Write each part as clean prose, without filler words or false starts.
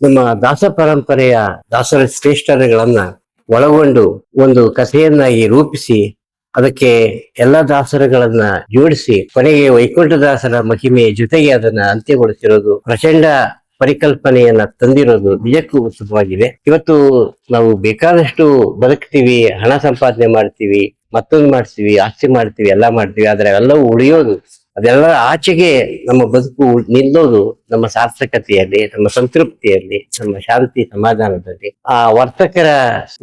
ನಮ್ಮ ದಾಸ ಪರಂಪರೆಯ ದಾಸರ ಶ್ರೇಷ್ಠತೆಗಳನ್ನ ಒಳಗೊಂಡು ಒಂದು ಕಥೆಯನ್ನಾಗಿ ರೂಪಿಸಿ ಅದಕ್ಕೆ ಎಲ್ಲ ದಾಸರುಗಳನ್ನ ಜೋಡಿಸಿ ಕೊನೆಗೆ ವೈಕುಂಠದಾಸರ ಮಹಿಮೆಯ ಜೊತೆಗೆ ಅದನ್ನ ಅಂತ್ಯಗೊಳಿಸಿರೋದು ಪ್ರಚಂಡ ಪರಿಕಲ್ಪನೆಯನ್ನ ತಂದಿರೋದು ನಿಜಕ್ಕೂ ಉತ್ತಮವಾಗಿದೆ. ಇವತ್ತು ನಾವು ಬೇಕಾದಷ್ಟು ಬದುಕ್ತೀವಿ, ಹಣ ಸಂಪಾದನೆ ಮಾಡ್ತೀವಿ, ಮತ್ತೊಂದು ಮಾಡ್ತೀವಿ, ಆಸ್ತಿ ಮಾಡ್ತೀವಿ, ಎಲ್ಲ ಮಾಡ್ತೀವಿ, ಆದ್ರೆ ಎಲ್ಲವೂ ಉಳಿಯೋದು, ಅದೆಲ್ಲರ ಆಚೆಗೆ ನಮ್ಮ ಬದುಕು ನಿಲ್ಲೋದು ನಮ್ಮ ಸಾರ್ಥಕತೆಯಲ್ಲಿ, ನಮ್ಮ ಸಂತೃಪ್ತಿಯಲ್ಲಿ, ನಮ್ಮ ಶಾಂತಿ ಸಮಾಧಾನದಲ್ಲಿ. ಆ ವರ್ತಕರ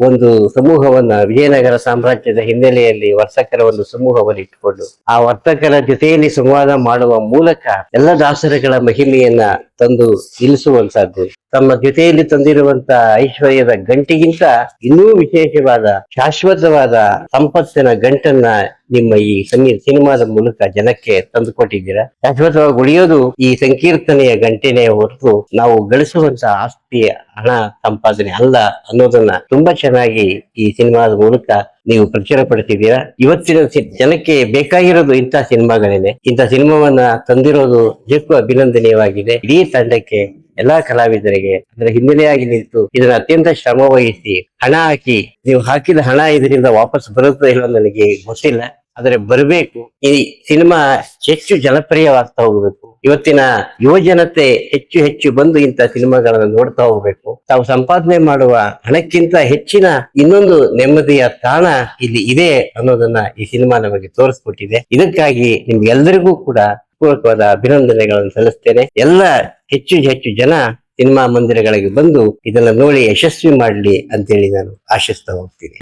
ಒಂದು ಸಮೂಹವನ್ನ, ವಿಜಯನಗರ ಸಾಮ್ರಾಜ್ಯದ ಹಿನ್ನೆಲೆಯಲ್ಲಿ ವರ್ತಕರ ಒಂದು ಸಮೂಹವನ್ನು ಇಟ್ಟುಕೊಂಡು ಆ ವರ್ತಕರ ಜೊತೆಯಲ್ಲಿ ಸಂವಾದ ಮಾಡುವ ಮೂಲಕ ಎಲ್ಲ ದಾಸರುಗಳ ಮಹಿಮೆಯನ್ನ ತಂದು ನಿಲ್ಲಿಸುವಂತಹದ್ದು, ತಮ್ಮ ಜೊತೆಯಲ್ಲಿ ತಂದಿರುವಂತ ಐಶ್ವರ್ಯದ ಗಂಟಿಗಿಂತ ಇನ್ನೂ ವಿಶೇಷವಾದ ಶಾಶ್ವತವಾದ ಸಂಪತ್ತಿನ ಗಂಟನ್ನ ನಿಮ್ಮ ಈ ಸಿನಿಮಾದ ಮೂಲಕ ಜನಕ್ಕೆ ತಂದುಕೊಟ್ಟಿದ್ದೀರಾ. ಶಾಶ್ವತವಾಗಿ ಉಳಿಯೋದು ಈ ಸಂಕೀರ್ತನೆಯ ಗಂಟೆನೇ ಹೊರತು ನಾವು ಗಳಿಸುವಂತ ಆಸ್ತಿ, ಹಣ, ಸಂಪಾದನೆ ಅಲ್ಲ ಅನ್ನೋದನ್ನ ತುಂಬಾ ಚೆನ್ನಾಗಿ ಈ ಸಿನಿಮಾದ ಮೂಲಕ ನೀವು ಪ್ರಚಾರ ಪಡಿಸಿದ್ದೀರಾ. ಇವತ್ತಿನ ಜನಕ್ಕೆ ಬೇಕಾಗಿರೋದು ಇಂಥ ಸಿನಿಮಾಗಳೇನೆ. ಇಂಥ ಸಿನಿಮಾವನ್ನ ತಂದಿರೋದು ನಿಜಕ್ಕೂ ಅಭಿನಂದನೀಯವಾಗಿದೆ. ಇಡೀ ತಂಡಕ್ಕೆ, ಎಲ್ಲಾ ಕಲಾವಿದರಿಗೆ ಅದರ ಹಿನ್ನೆಲೆಯಾಗಿ ನಿಂತು ಇದನ್ನ ಅತ್ಯಂತ ಶ್ರಮ ವಹಿಸಿ ಹಣ ಹಾಕಿ, ನೀವು ಹಾಕಿದ ಹಣ ಇದರಿಂದ ವಾಪಸ್ ಬರುತ್ತೋ ಇಲ್ಲ ನನಗೆ ಗೊತ್ತಿಲ್ಲ, ಆದ್ರೆ ಬರಬೇಕು. ಈ ಸಿನಿಮಾ ಹೆಚ್ಚು ಜನಪ್ರಿಯವಾಗ್ತಾ ಹೋಗ್ಬೇಕು. ಇವತ್ತಿನ ಯುವ ಜನತೆ ಹೆಚ್ಚು ಹೆಚ್ಚು ಬಂದು ಇಂಥ ಸಿನಿಮಾಗಳನ್ನ ನೋಡ್ತಾ ಹೋಗ್ಬೇಕು. ತಾವು ಸಂಪಾದನೆ ಮಾಡುವ ಹಣಕ್ಕಿಂತ ಹೆಚ್ಚಿನ ಇನ್ನೊಂದು ನೆಮ್ಮದಿಯ ತಾಣ ಇಲ್ಲಿ ಇದೆ ಅನ್ನೋದನ್ನ ಈ ಸಿನಿಮಾ ನಮಗೆ ತೋರಿಸ್ಕೊಟ್ಟಿದೆ. ಇದಕ್ಕಾಗಿ ನಿಮ್ಗೆಲ್ಲರಿಗೂ ಕೂಡ ಪೂರ್ವಕವಾದ ಅಭಿನಂದನೆಗಳನ್ನು ಸಲ್ಲಿಸ್ತೇನೆ. ಎಲ್ಲ ಹೆಚ್ಚು ಹೆಚ್ಚು ಜನ ಸಿನಿಮಾ ಮಂದಿರಗಳಿಗೆ ಬಂದು ಇದನ್ನ ನೋಡಿ ಯಶಸ್ವಿ ಮಾಡ್ಲಿ ಅಂತೇಳಿ ನಾನು ಆಶಿಸ್ತಾ ಹೋಗ್ತೀನಿ.